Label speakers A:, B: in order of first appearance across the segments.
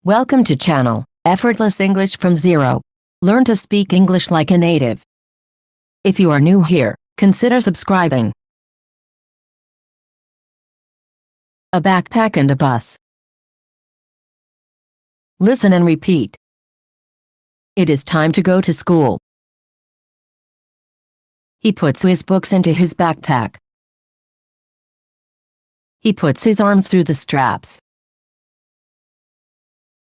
A: Welcome to channel, Effortless English from Zero. Learn to speak English like a native. If you are new here, consider subscribing. A backpack and a bus. Listen and repeat. It is time to go to school. He puts his books into his backpack. He puts his arms through the straps.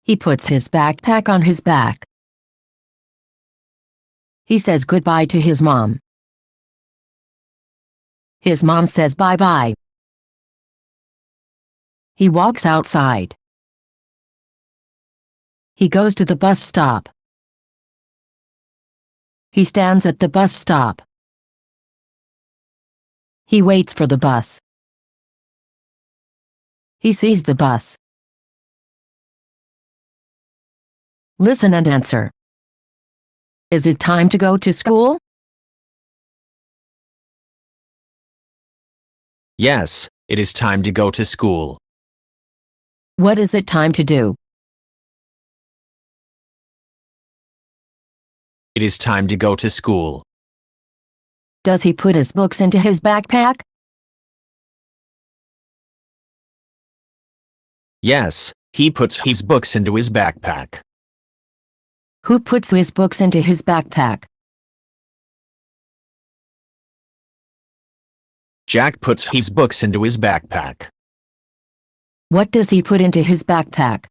A: He puts his backpack on his back. He says goodbye to his mom. His mom says bye-bye. He walks outside. He goes to the bus stop. He stands at the bus stop. He waits for the bus. He sees the bus. Listen and answer. Is it time to go to school?
B: Yes, it is time to go to school.
A: What is it time to do?
B: It is time to go to school.
A: Does he put his books into his backpack?
B: Yes, he puts his books into his backpack.
A: Who puts his books into his backpack?
B: Jack puts his books into his backpack.
A: What does he put into his backpack?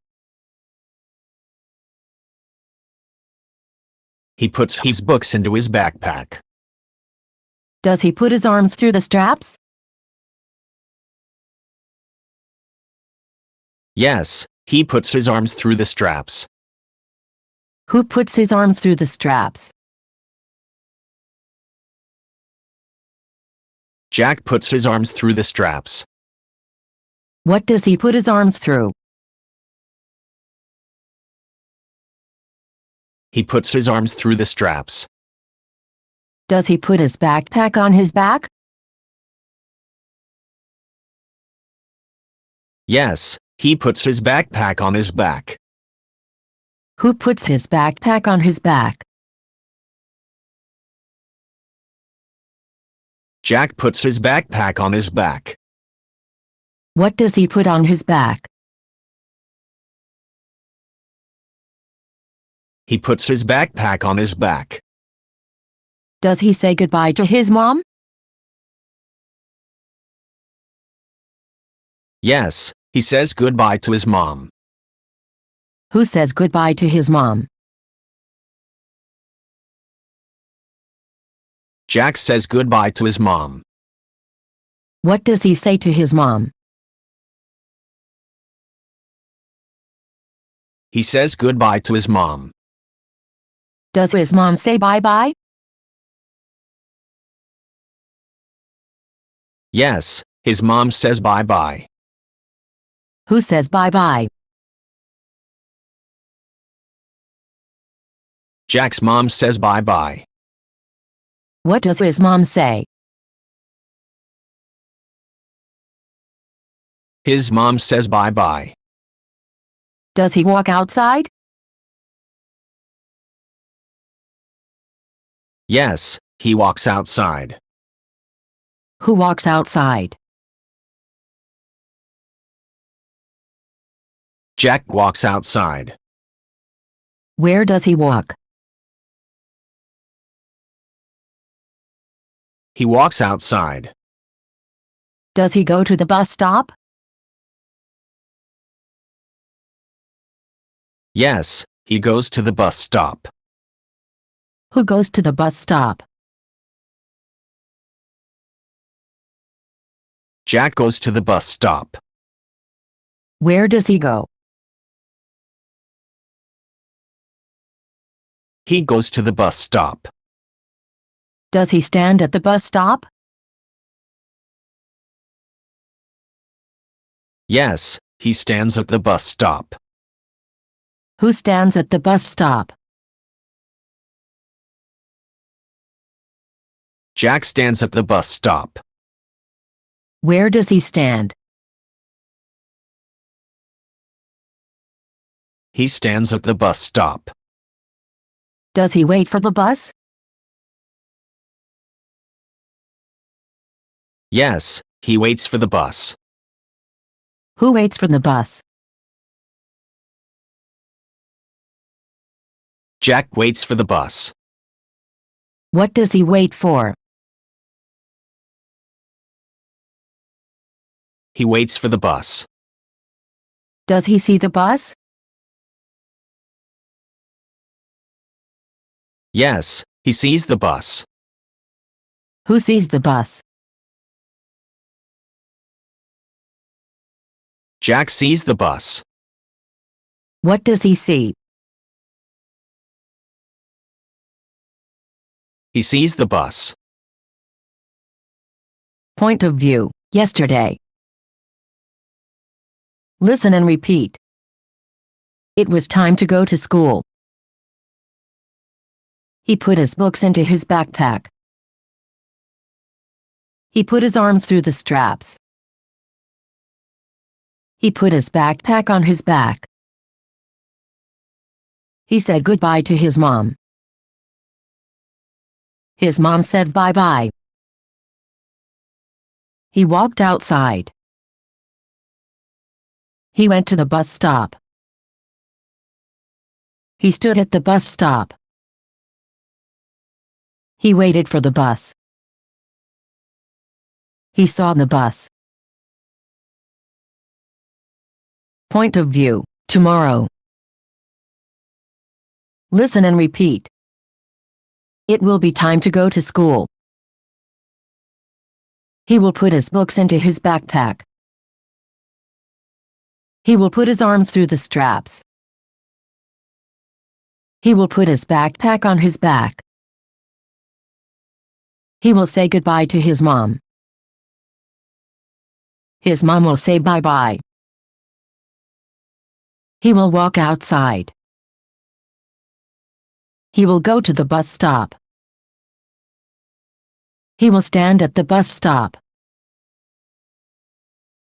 B: He puts his books into his backpack.
A: Does he put his arms through the straps?
B: Yes, he puts his arms through the straps.
A: Who puts his arms through the straps?
B: Jack puts his arms through the straps.
A: What does he put his arms through?
B: He puts his arms through the straps.
A: Does he put his backpack on his back?
B: Yes, he puts his backpack on his back.
A: Who puts his backpack on his back?
B: Jack puts his backpack on his back.
A: What does he put on his back?
B: He puts his backpack on his back.
A: Does he say goodbye to his mom?
B: Yes, he says goodbye to his mom.
A: Who says goodbye to his mom?
B: Jack says goodbye to his mom.
A: What does he say to his mom?
B: He says goodbye to his mom.
A: Does his mom say bye-bye?
B: Yes, his mom says bye-bye.
A: Who says bye-bye?
B: Jack's mom says bye-bye.
A: What does his mom say?
B: His mom says bye-bye.
A: Does he walk outside?
B: Yes, he walks outside.
A: Who walks outside?
B: Jack walks outside.
A: Where does he walk?
B: He walks outside.
A: Does he go to the bus stop?
B: Yes, he goes to the bus stop.
A: Who goes to the bus stop?
B: Jack goes to the bus stop.
A: Where does he go?
B: He goes to the bus stop.
A: Does he stand at the bus stop?
B: Yes, he stands at the bus stop.
A: Who stands at the bus stop?
B: Jack stands at the bus stop.
A: Where does he stand?
B: He stands at the bus stop.
A: Does he wait for the bus?
B: Yes, he waits for the bus.
A: Who waits for the bus?
B: Jack waits for the bus.
A: What does he wait for?
B: He waits for the bus.
A: Does he see the bus?
B: Yes, he sees the bus.
A: Who sees the bus?
B: Jack sees the bus.
A: What does he see?
B: He sees the bus.
A: Point of view. Yesterday. Listen and repeat. It was time to go to school. He put his books into his backpack. He put his arms through the straps. He put his backpack on his back. He said goodbye to his mom. His mom said bye-bye. He walked outside. He went to the bus stop. He stood at the bus stop. He waited for the bus. He saw the bus. Point of view. Tomorrow. Listen and repeat. It will be time to go to school. He will put his books into his backpack. He will put his arms through the straps. He will put his backpack on his back. He will say goodbye to his mom. His mom will say bye-bye. He will walk outside. He will go to the bus stop. He will stand at the bus stop.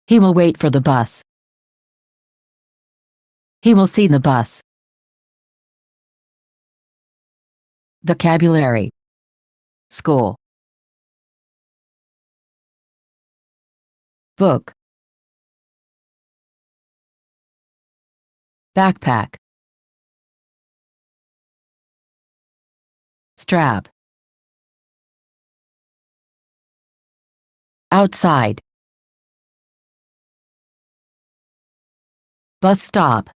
A: He will wait for the bus. He will see the bus. Vocabulary. School. Book. Backpack. Strap. Outside. Bus stop.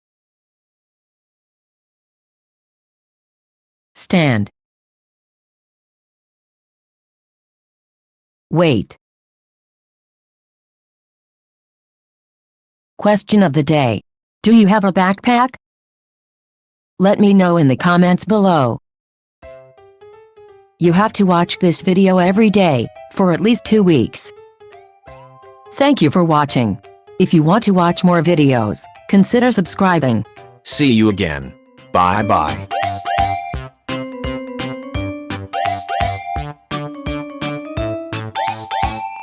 A: Stand. Wait. Question of the day. Do you have a backpack? Let me know in the comments below. You have to watch this video every day, for at least 2 weeks. Thank you for watching. If you want to watch more videos, consider subscribing.
B: See you again. Bye-bye.